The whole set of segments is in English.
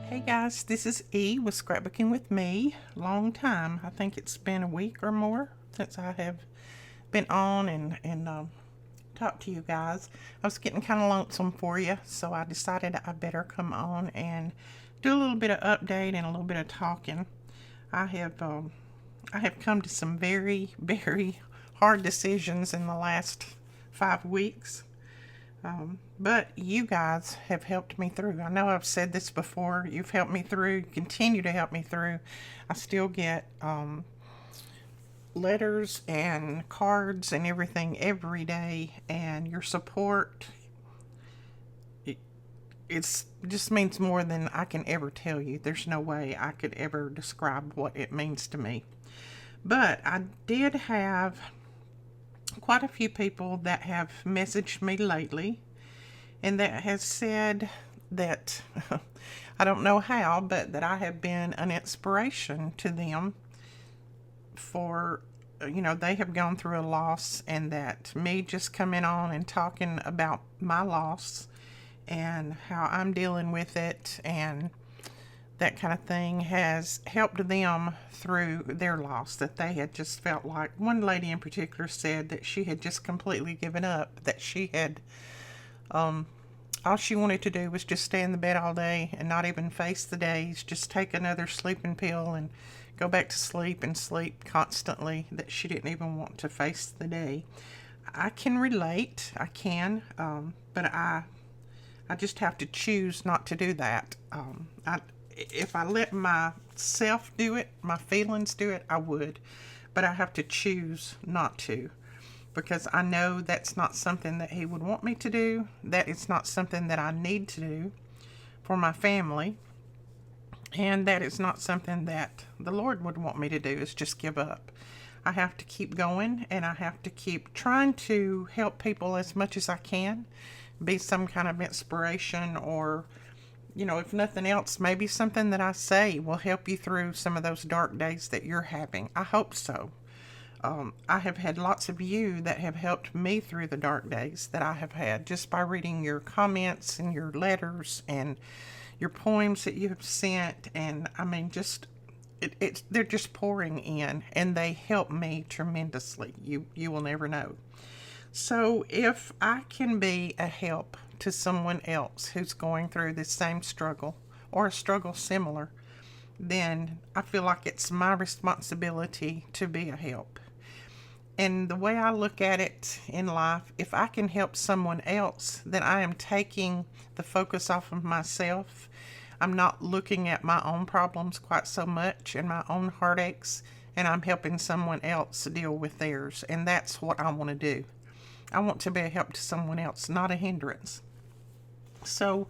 Hey guys, this is E with Scrapbooking with Me. Long time. I think it's been a week or more since I have been on and talked to you guys. I was getting kind of lonesome for you, so I decided I better come on and do a little bit of update and a little bit of talking. I have I have come to some very hard decisions in the last 5 weeks. But you guys have helped me through. I know I've said this before. You've helped me through, continue to help me through. I still get letters and cards and everything every day, and your support, it, it's just means more than I can ever tell you. There's no way I could ever describe what it means to me. But I did have quite a few people that have messaged me lately and that has said that I don't know how, but that I have been an inspiration to them for, they have gone through a loss, and that me just coming on and talking about my loss and how I'm dealing with it and that kind of thing has helped them through their loss. That they had just felt like, one lady in particular said that she had just completely given up, that she had all she wanted to do was just stay in the bed all day and not even face the days, just take another sleeping pill and go back to sleep and sleep constantly, that she didn't even want to face the day. I can relate, I can, but I just have to choose not to do that. If I let myself do it, my feelings do it, I would, but I have to choose not to, because I know that's not something that he would want me to do. That it's not something that I need to do for my family. And that is not something that the Lord would want me to do, is just give up. I have to keep going, and I have to keep trying to help people as much as I can, be some kind of inspiration, or, if nothing else, maybe something that I say will help you through some of those dark days that you're having. I hope so. I have had lots of you that have helped me through the dark days that I have had, just by reading your comments and your letters and your poems that you have sent. And I mean, just they're just pouring in, and they help me tremendously. You will never know. So if I can be a help to someone else who's going through this same struggle or a struggle similar, then I feel like it's my responsibility to be a help. And the way I look at it in life, if I can help someone else, then I am taking the focus off of myself. I'm not looking at my own problems quite so much and my own heartaches, and I'm helping someone else deal with theirs. And that's what I want to do. I want to be a help to someone else, not a hindrance. So,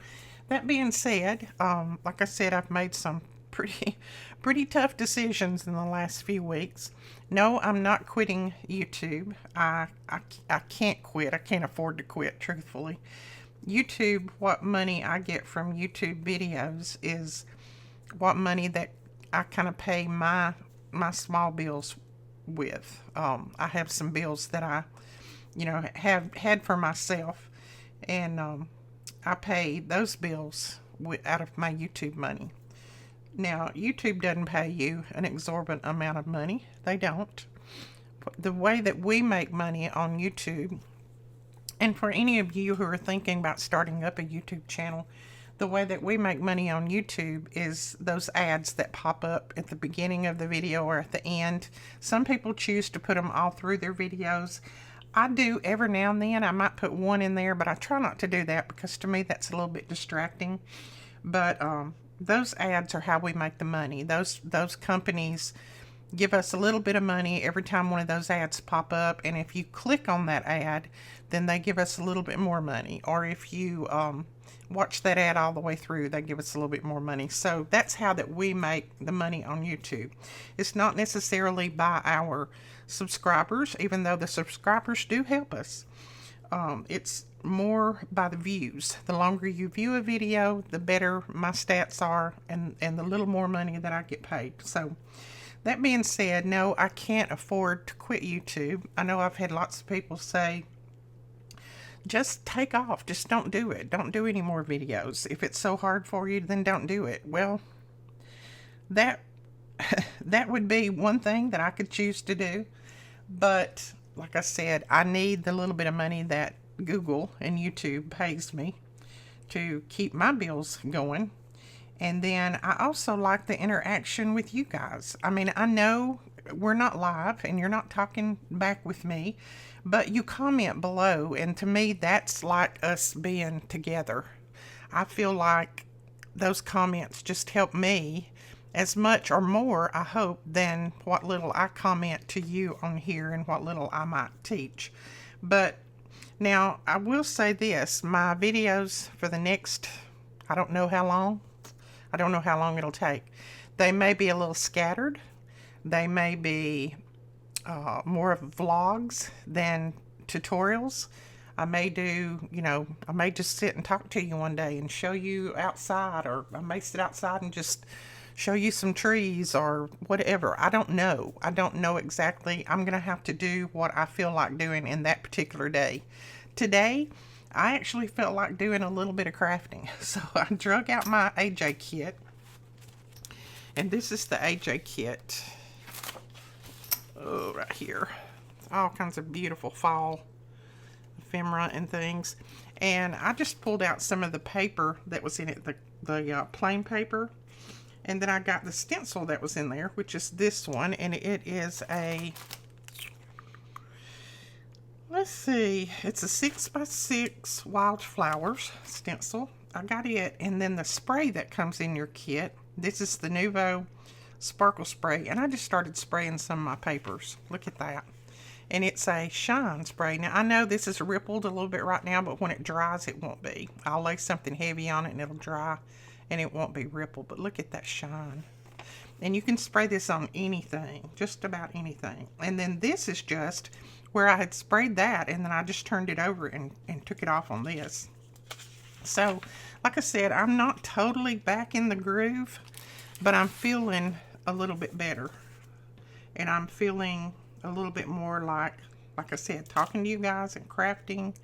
that being said, like I said, I've made some pretty tough decisions in the last few weeks. No, I'm not quitting YouTube. I can't quit. I can't afford to quit, truthfully. YouTube, what money I get from YouTube videos is what money that I kind of pay my small bills with. I have some bills that I, have had for myself, and I pay those bills out of my YouTube money. Now, YouTube doesn't pay you an exorbitant amount of money. They don't. The way that we make money on YouTube, and for any of you who are thinking about starting up a YouTube channel, the way that we make money on YouTube is those ads that pop up at the beginning of the video or at the end. Some people choose to put them all through their videos. I do every now and then. I might put one in there, but I try not to do that because to me that's a little bit distracting. But those ads are how we make the money. Those companies give us a little bit of money every time one of those ads pop up, and if you click on that ad, then they give us a little bit more money. Or if you watch that ad all the way through, they give us a little bit more money. So that's how that we make the money on YouTube. It's not necessarily by our subscribers, even though the subscribers do help us. It's more by the views. The longer you view a video, the better my stats are, and the little more money that I get paid. So that being said, no, I can't afford to quit YouTube. I know I've had lots of people say just take off. Just don't do it. Don't do any more videos. If it's so hard for you, then don't do it. Well, that that would be one thing that I could choose to do. But like I said, I need the little bit of money that Google and YouTube pays me to keep my bills going. And then I also like the interaction with you guys. I mean, I know we're not live and you're not talking back with me, but you comment below, and to me, that's like us being together. I feel like those comments just help me as much or more, I hope, than what little I comment to you on here and what little I might teach. But now, I will say this, my videos for the next, I don't know how long, it'll take. They may be a little scattered. They may be more of vlogs than tutorials. I may do, I may just sit and talk to you one day and show you outside, or I may sit outside and just show you some trees or whatever. I don't know. I don't know exactly. I'm going to have to do what I feel like doing in that particular day. Today, I actually felt like doing a little bit of crafting. So I drug out my AJ kit. And this is the AJ kit. Oh, right here. All kinds of beautiful fall ephemera and things. And I just pulled out some of the paper that was in it, the plain paper. And then I got the stencil that was in there, which is this one. And it is a, let's see, it's a 6x6 wildflowers stencil. I got it. And then the spray that comes in your kit. This is the Nuvo Sparkle Spray. And I just started spraying some of my papers. Look at that. And it's a shine spray. Now, I know this is rippled a little bit right now, but when it dries, it won't be. I'll lay something heavy on it and it'll dry and it won't be rippled. But look at that shine. And you can spray this on anything, just about anything. And then this is just where I had sprayed that, and then I just turned it over and took it off on this. So, like I said, I'm not totally back in the groove, but I'm feeling a little bit better. And I'm feeling a little bit more like I said, talking to you guys and crafting.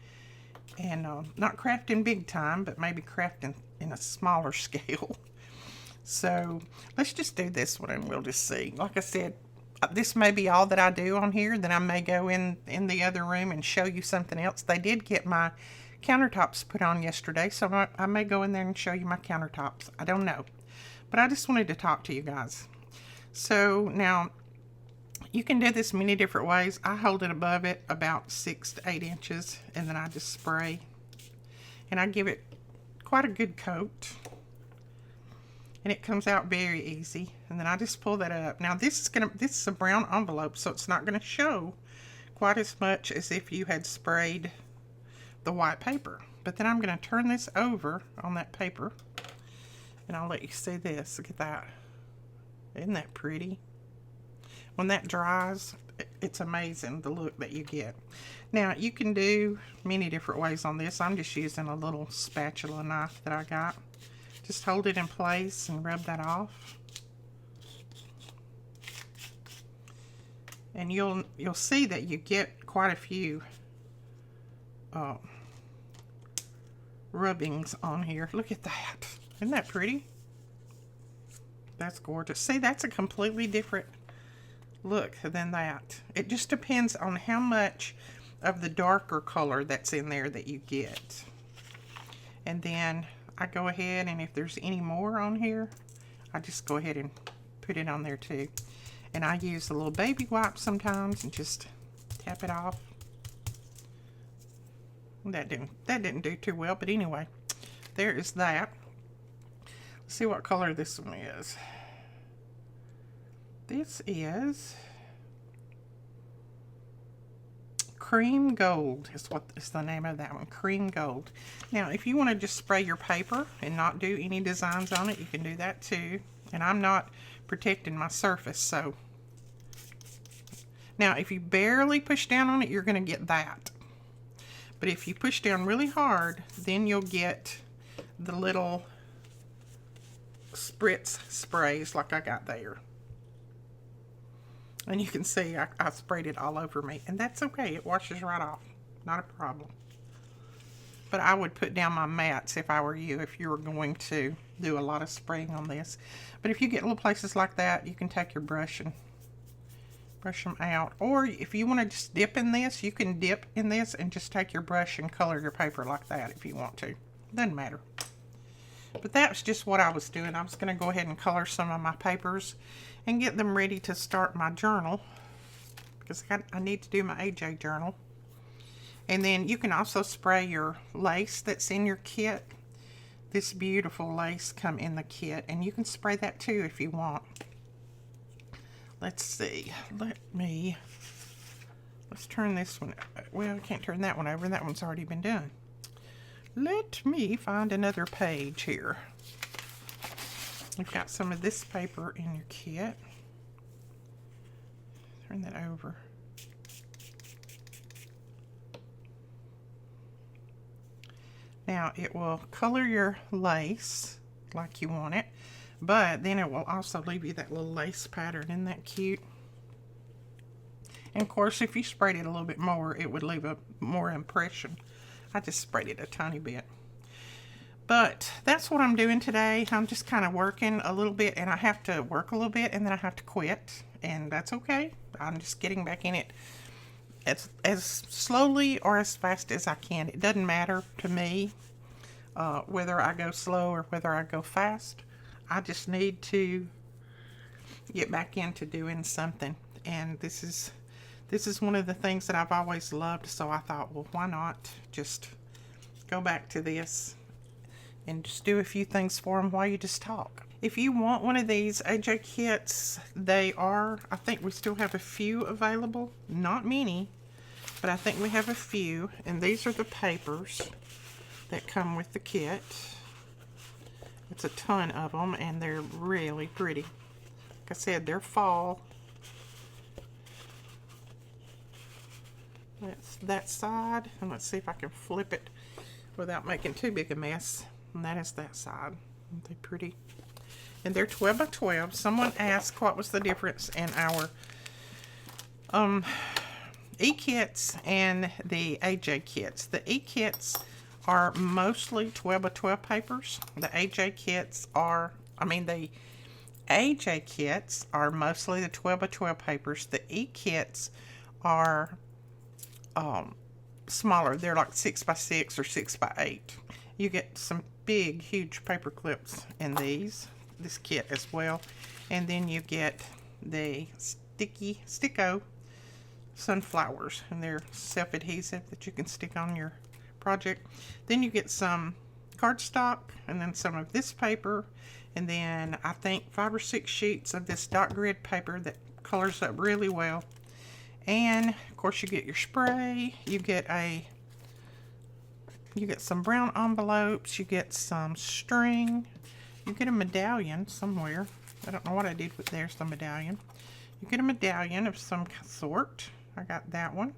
And not crafting big time, but maybe crafting in a smaller scale. So, let's just do this one and we'll just see. Like I said, this may be all that I do on here. Then I may go in the other room and show you something else. They did get my countertops put on yesterday, so I may go in there and show you my countertops. I don't know. But I just wanted to talk to you guys. So, now, you can do this many different ways. I hold it above it about 6 to 8 inches, and then I just spray. And I give it quite a good coat. And it comes out very easy. And then I just pull that up. Now this is a brown envelope, so it's not going to show quite as much as if you had sprayed the white paper. But then I'm going to turn this over on that paper, and I'll let you see this. Look at that. Isn't that pretty? When that dries, it's amazing the look that you get. Now, you can do many different ways on this. I'm just using a little spatula knife that I got. Just hold it in place and rub that off. And you'll see that you get quite a few rubbings on here. Look at that. Isn't that pretty? That's gorgeous. See, that's a completely different look than that. It just depends on how much of the darker color that's in there that you get. And then I go ahead, and if there's any more on here, I just go ahead and put it on there too. And I use a little baby wipe sometimes and just tap it off. That didn't do too well, but anyway, there is that. Let's see what color this one is. This is Cream Gold is what is the name of that one. Cream Gold. Now, if you want to just spray your paper and not do any designs on it, you can do that too. And I'm not protecting my surface, so. Now, if you barely push down on it, you're going to get that. But if you push down really hard, then you'll get the little spritz sprays like I got there. And you can see I sprayed it all over me. And that's okay. It washes right off. Not a problem. but I would put down my mats if I were you, if you were going to do a lot of spraying on this. But if you get little places like that, you can take your brush and brush them out. Or if you want to just dip in this, you can dip in this and just take your brush and color your paper like that if you want to. Doesn't matter. But that's just what I was doing. I was going to go ahead and color some of my papers and get them ready to start my journal, because I need to do my AJ journal. And then you can also spray your lace that's in your kit. This beautiful lace come in the kit, and you can spray that too if you want. Let's see. Let's turn this one. Well, I can't turn that one over. That one's already been done. Let me find another page here. We've got some of this paper in your kit. Turn that over. Now it will color your lace like you want it, but then it will also leave you that little lace pattern. Isn't that cute? And of course, if you sprayed it a little bit more, it would leave a more impression. I just sprayed it a tiny bit. But that's what I'm doing today. I'm just kind of working a little bit, and I have to work a little bit and then I have to quit, and that's okay. I'm just getting back in it as slowly or as fast as I can. It doesn't matter to me whether I go slow or whether I go fast. I just need to get back into doing something, and this is one of the things that I've always loved, so I thought, well, why not just go back to this and just do a few things for them while you just talk. If you want one of these AJ kits, I think we still have a few available. Not many, but I think we have a few. And these are the papers that come with the kit. It's a ton of them, and they're really pretty. Like I said, they're fall. That's that side, and let's see if I can flip it without making too big a mess. And that is that side. Aren't they pretty? And they're 12 by 12. Someone asked what was the difference in our E-kits and the AJ kits. The E-kits are mostly 12 by 12 papers. The AJ kits are, the AJ kits are mostly the 12 by 12 papers. The E-kits are smaller. They're like 6 by 6 or 6 by 8. You get some big, huge paper clips in this kit as well. And then you get the Sticko sunflowers, and they're self-adhesive that you can stick on your project. Then you get some cardstock, and then some of this paper, and then I think 5 or 6 sheets of this dot grid paper that colors up really well. And of course you get your spray, you get some brown envelopes, you get some string, you get a medallion somewhere. I don't know what I did with there's the medallion. You get a medallion of some sort. I got that one.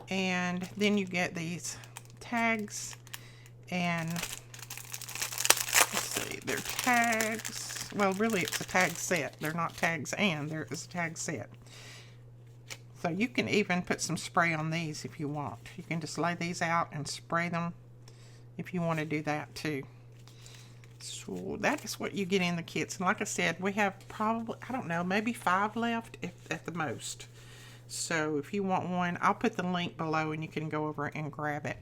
And then you get these tags, and let's see, they're tags. Well, really it's a tag set. They're not tags, and there is a tag set. So you can even put some spray on these if you want. You can just lay these out and spray them if you want to do that too. So that is what you get in the kits. And like I said, we have probably, I don't know, maybe 5 left at the most. So if you want one, I'll put the link below and you can go over and grab it.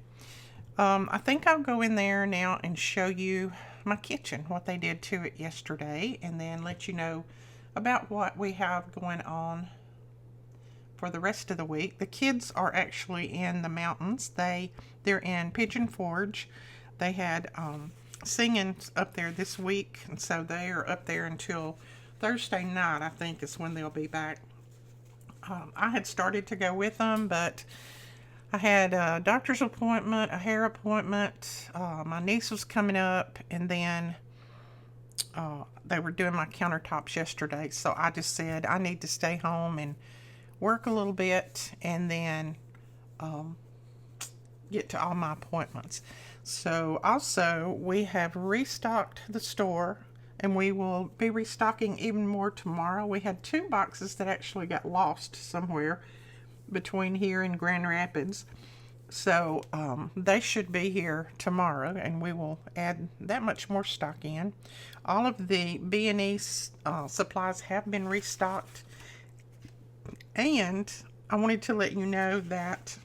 I think I'll go in there now and show you my kitchen, what they did to it yesterday, and then let you know about what we have going on for the rest of the week. The kids are actually in the mountains. They're in Pigeon Forge. They had singing up there this week, and so they are up there until Thursday night, I think, is when they'll be back. I had started to go with them, but I had a doctor's appointment, a hair appointment, my niece was coming up, and then they were doing my countertops yesterday, so I just said I need to stay home and work a little bit, and then get to all my appointments. So also we have restocked the store, and we will be restocking even more tomorrow. We had 2 boxes that actually got lost somewhere between here and Grand Rapids, So they should be here tomorrow, and we will add that much more stock in. All of the B&E supplies have been restocked, and I wanted to let you know that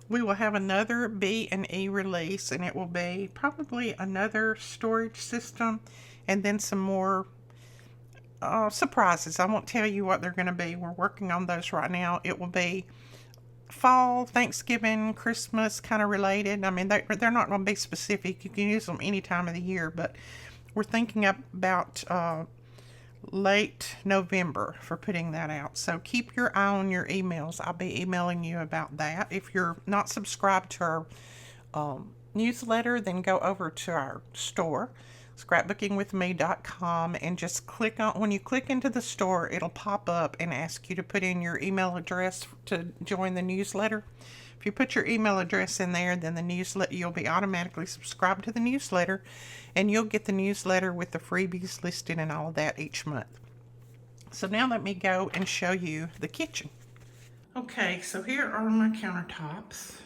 we will have another B&E release, and it will be probably another storage system and then some more surprises. I won't tell you what they're going to be. We're working on those right now. It will be fall, Thanksgiving, Christmas kind of related. I mean, they're not going to be specific. You can use them any time of the year, but we're thinking about late November for putting that out. So keep your eye on your emails. I'll be emailing you about that. If you're not subscribed to our newsletter, then go over to our store, scrapbookingwithme.com, and just click on, when you click into the store, it'll pop up and ask you to put in your email address to join the newsletter. If you put your email address in there, then the newsletter, you'll be automatically subscribed to the newsletter, and you'll get the newsletter with the freebies listed and all of that each month. So now let me go and show you the kitchen. Okay, so here are my countertops.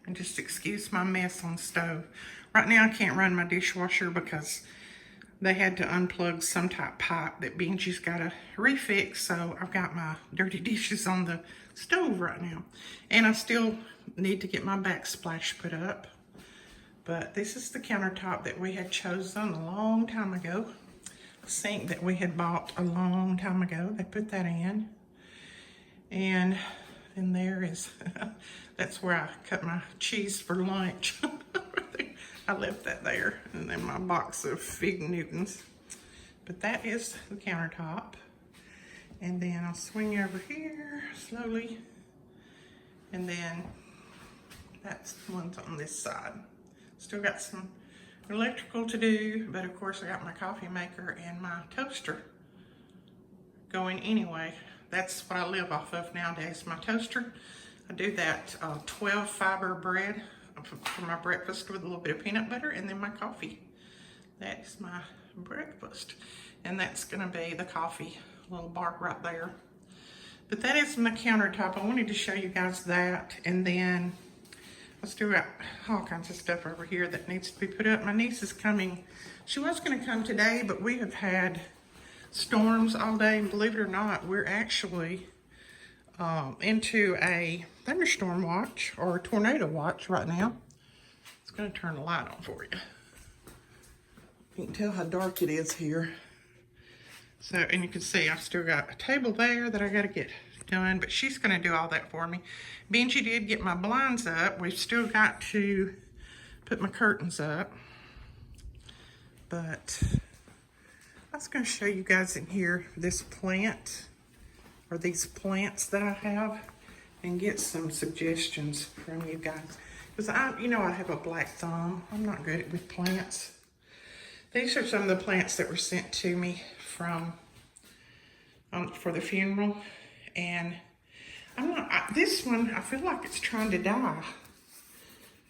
And just excuse my mess on the stove. Right now I can't run my dishwasher because they had to unplug some type pipe that Benji's got to refix. So I've got my dirty dishes on the stove right now. And I still need to get my backsplash put up. But this is the countertop that we had chosen a long time ago. The sink that we had bought a long time ago. They put that in. And then there is, that's where I cut my cheese for lunch. I left that there. And then my box of Fig Newtons. But that is the countertop. And then I'll swing over here slowly. And then that's the ones on this side. Still got some electrical to do, but of course I got my coffee maker and my toaster going anyway. That's what I live off of nowadays, my toaster. I do that 12 fiber bread for my breakfast with a little bit of peanut butter, and then my coffee. That is my breakfast. And that's gonna be the coffee, little bar right there. But that is my countertop. I wanted to show you guys that, and then I still got all kinds of stuff over here that needs to be put up. My niece is coming. She was gonna come today, but we have had storms all day, and believe it or not, we're actually into a thunderstorm watch or a tornado watch right now. It's gonna turn the light on for you. You can tell how dark it is here. So, and you can see I've still got a table there that I gotta get done, but she's gonna do all that for me. Benji did get my blinds up. We've still got to put my curtains up, but I was gonna show you guys in here this plant, or these plants that I have, and get some suggestions from you guys. Because I have a black thumb. I'm not good with plants. These are some of the plants that were sent to me from for the funeral, and this one, I feel like it's trying to die.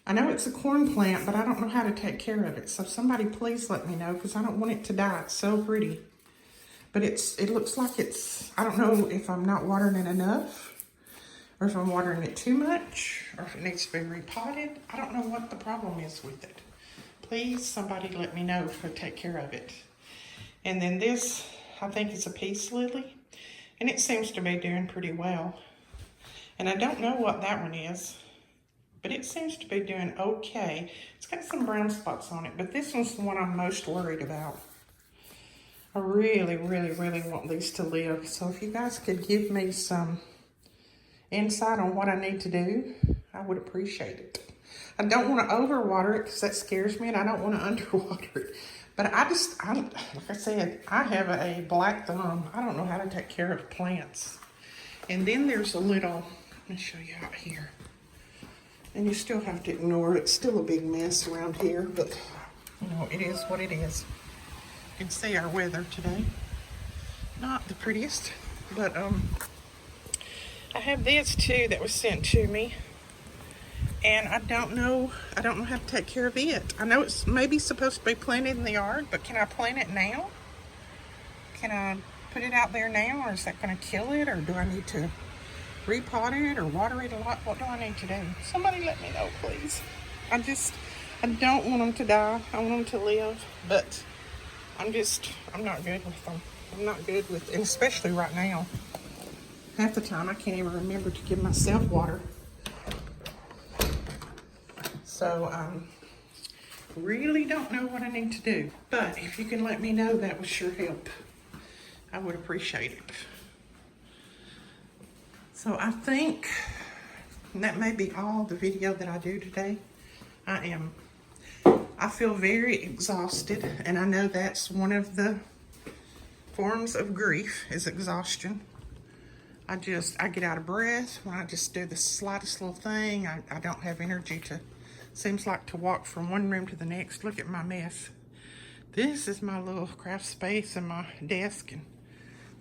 I know it's a corn plant, but I don't know how to take care of it. So somebody please let me know, because I don't want it to die. It's so pretty. But it looks like it's, I don't know if I'm not watering it enough, or if I'm watering it too much, or if it needs to be repotted. I don't know what the problem is with it. Please, somebody let me know if I take care of it. And then this, I think it's a peace lily, and it seems to be doing pretty well. And I don't know what that one is, but it seems to be doing okay. It's got some brown spots on it, but this one's the one I'm most worried about. I really, really, really want these to live. So if you guys could give me some insight on what I need to do, I would appreciate it. I don't want to overwater it because that scares me, and I don't want to underwater it. But like I said, I have a black thumb. I don't know how to take care of plants. And then there's a little, let me show you out here. And you still have to ignore it. It's still a big mess around here, but it is what it is. You can see our weather today. Not the prettiest, but I have this too that was sent to me. And I don't know how to take care of it. I know it's maybe supposed to be planted in the yard, but can I plant it now? Can I put it out there now, or is that going to kill it, or do I need to repot it or water it a lot? What do I need to do? Somebody let me know, please. I don't want them to die. I want them to live, but I'm not good with them. I'm not good with, and especially right now. Half the time I can't even remember to give myself water. So, really don't know what I need to do. But if you can let me know, that would sure help. I would appreciate it. So I think that may be all the video that I do today. I feel very exhausted, and I know that's one of the forms of grief is exhaustion. I get out of breath when I just do the slightest little thing. I don't have energy seems like to walk from one room to the next. Look at my mess. This is my little craft space and my desk, and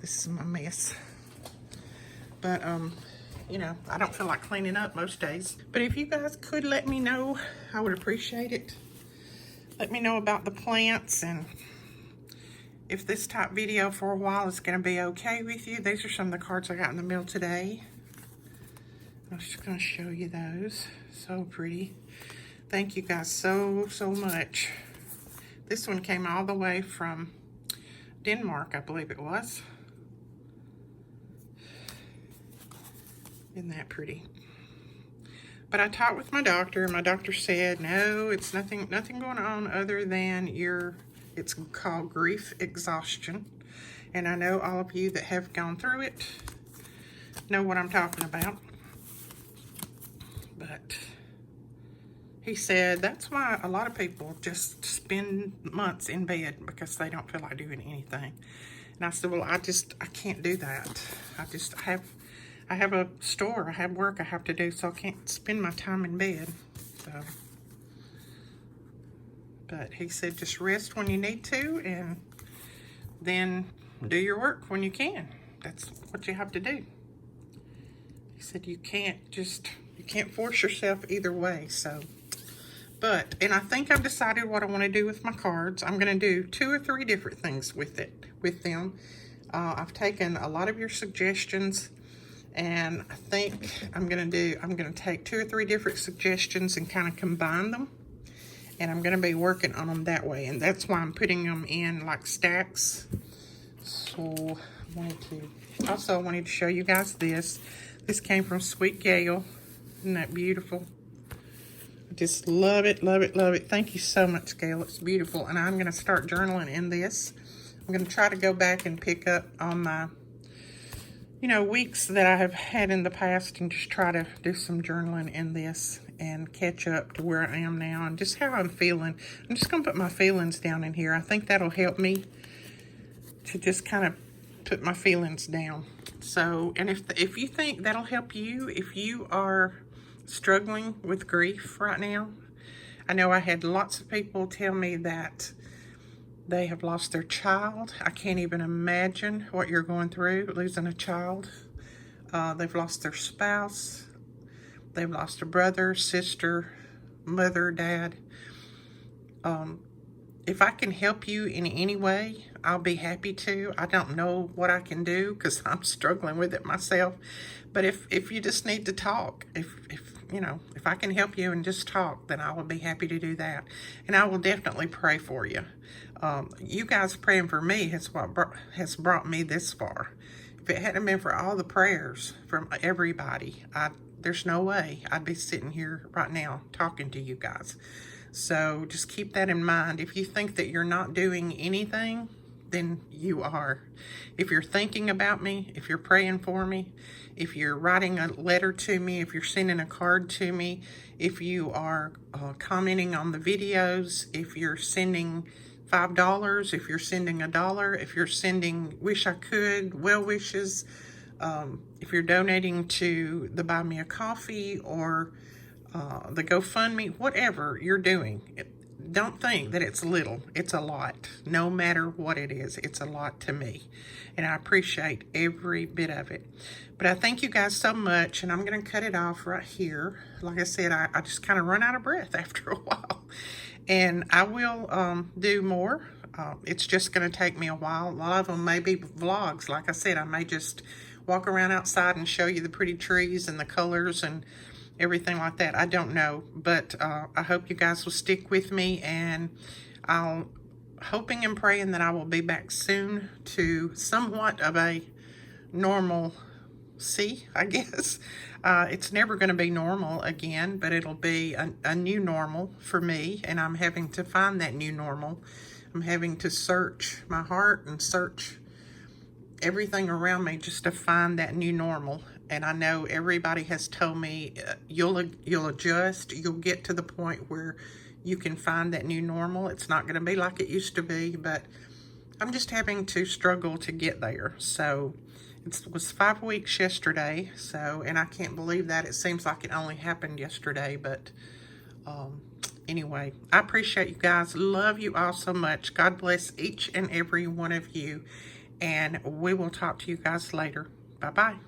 this is my mess. But, you know, I don't feel like cleaning up most days. But if you guys could let me know, I would appreciate it. Let me know about the plants, and if this type video for a while is going to be okay with you. These are some of the cards I got in the mail today. I'm just going to show you those. So pretty. Thank you guys so much. This one came all the way from Denmark, I believe it was. Isn't that pretty? But I talked with my doctor, and my doctor said, no, it's nothing going on other than it's called grief exhaustion. And I know all of you that have gone through it know what I'm talking about. But he said that's why a lot of people just spend months in bed, because they don't feel like doing anything. And I said, well, I can't do that. I have a store, I have work I have to do, so I can't spend my time in bed. So, but he said just rest when you need to, and then do your work when you can. That's what you have to do. He said you can't force yourself either way. So, and I think I've decided what I want to do with my cards. I'm going to do 2 or 3 different things with them. I've taken a lot of your suggestions, and I think I'm going to take 2 or 3 different suggestions and kind of combine them. And I'm going to be working on them that way. And that's why I'm putting them in like stacks. So I wanted to show you guys this. This came from Sweet Gail. Isn't that beautiful? I just love it, love it, love it. Thank you so much, Gail. It's beautiful. And I'm going to start journaling in this. I'm going to try to go back and pick up on my weeks that I have had in the past, and just try to do some journaling in this and catch up to where I am now and just how I'm feeling. I'm just going to put my feelings down in here. I think that'll help me to just kind of put my feelings down. So, and if you think that'll help you, if you are struggling with grief right now, I know I had lots of people tell me that they have lost their child. I can't even imagine what you're going through, losing a child. They've lost their spouse. They've lost a brother, sister, mother, dad. If I can help you in any way, I'll be happy to. I don't know what I can do because I'm struggling with it myself. But if you just need to talk, if I can help you and just talk, then I will be happy to do that. And I will definitely pray for you. You guys praying for me has brought me this far. If it hadn't been for all the prayers from everybody, there's no way I'd be sitting here right now talking to you guys. So just keep that in mind. If you think that you're not doing anything, then you are. If you're thinking about me, if you're praying for me, if you're writing a letter to me, if you're sending a card to me, if you are commenting on the videos, if you're sending $5, if you're sending $1, if you're sending wish I could, well wishes, if you're donating to the Buy Me a Coffee or the GoFundMe, whatever you're doing, don't think that it's little. It's a lot. No matter what it is, it's a lot to me. And I appreciate every bit of it. But I thank you guys so much, and I'm going to cut it off right here. Like I said, I just kind of run out of breath after a while. And I will do more. It's just going to take me a while. A lot of them may be vlogs. Like I said, I may just walk around outside and show you the pretty trees and the colors and everything like that. I don't know, but I hope you guys will stick with me, and I'll hoping and praying that I will be back soon to somewhat of a normalcy, I guess. It's never going to be normal again, but it'll be a new normal for me, and I'm having to find that new normal. I'm having to search my heart and search everything around me just to find that new normal. And I know everybody has told me you'll adjust, you'll get to the point where you can find that new normal. It's not going to be like it used to be, but I'm just having to struggle to get there. So it was 5 weeks yesterday, and I can't believe that. It seems like it only happened yesterday, but anyway, I appreciate you guys. Love you all so much. God bless each and every one of you, and we will talk to you guys later. Bye-bye.